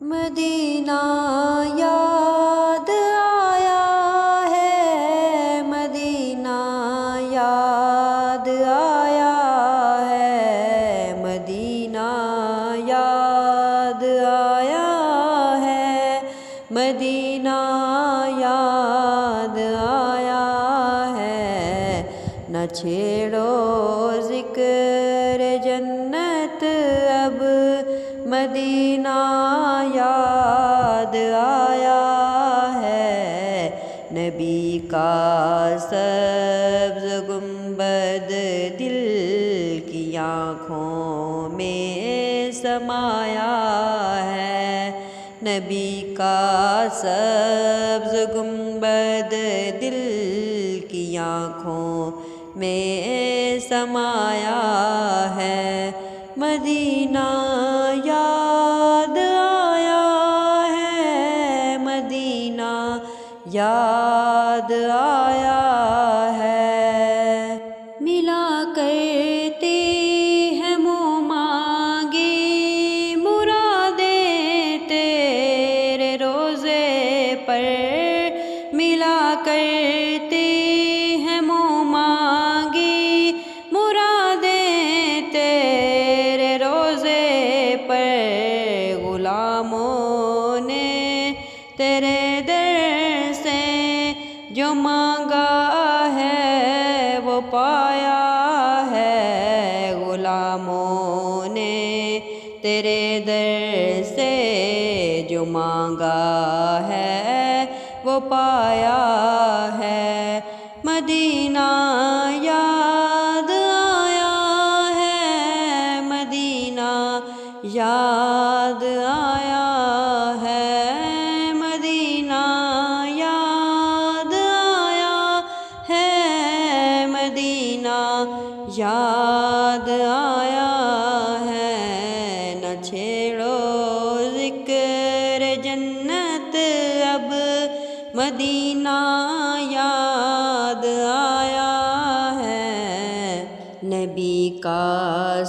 Medina याद आया है, मदीना याद आया है, मदीना याद आया है, मदीना याद आया है। न छेड़ो ज़िक्र जन्नत अब, मदीना याद आया है। नबी का सब्ज़ गुंबद दिल की आँखों में समाया है, नबी का सब्ज़ गुंबद दिल की आँखों में समाया है। मदीना याद आया है, मदीना याद आया है। मिला करते हैं मुँह मांगी मुरादें तेरे रोज़े पर, मिला करते हैं मुँह मांगी मुरादें तेरे रोज़े पर। गुलामों ने तेरे दर से जो मांगा है वो पाया है, गुलामों ने तेरे दर से जो मांगा है वो पाया है। मदीना याद आया है, मदीना याद आया है, मदीना याद आया है, मदीना याद आया है। न छेड़ो ज़िक्र जन्नत अब, मदीना याद आया है। नबी का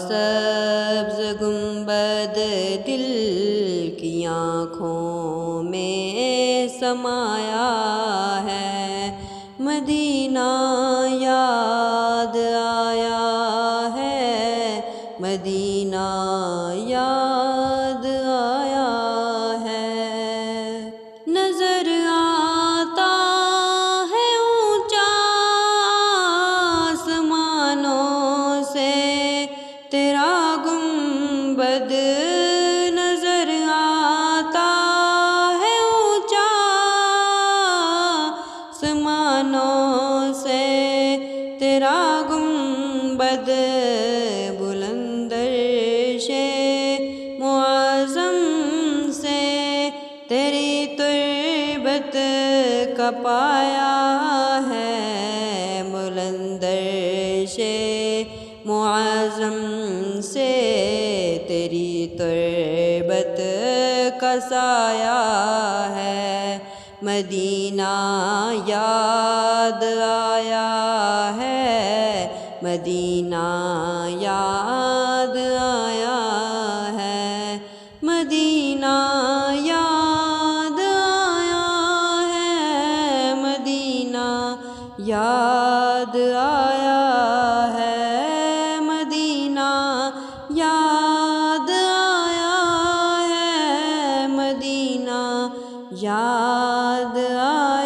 सब्ज़ गुंबद दिल की आँखों में समाया है, मदीना याद आया है, मदीना याद आया है। नज़र आता है ऊंचा आसमानों से तेरा गुंबद, नज़र आता है ऊंचा आसमानों से तेरा गुंबद। बुलंद अर्शे मुअज़्ज़म से तेरी तुर्बत का पाया है, बुलंद अर्शे मुअज़्ज़म से तेरी तुर्बत का साया है। मदीना याद आया है, मदीना याद आया है, मदीना याद आया है, मदीना याद आया है, मदीना याद आया है, मदीना याद आया।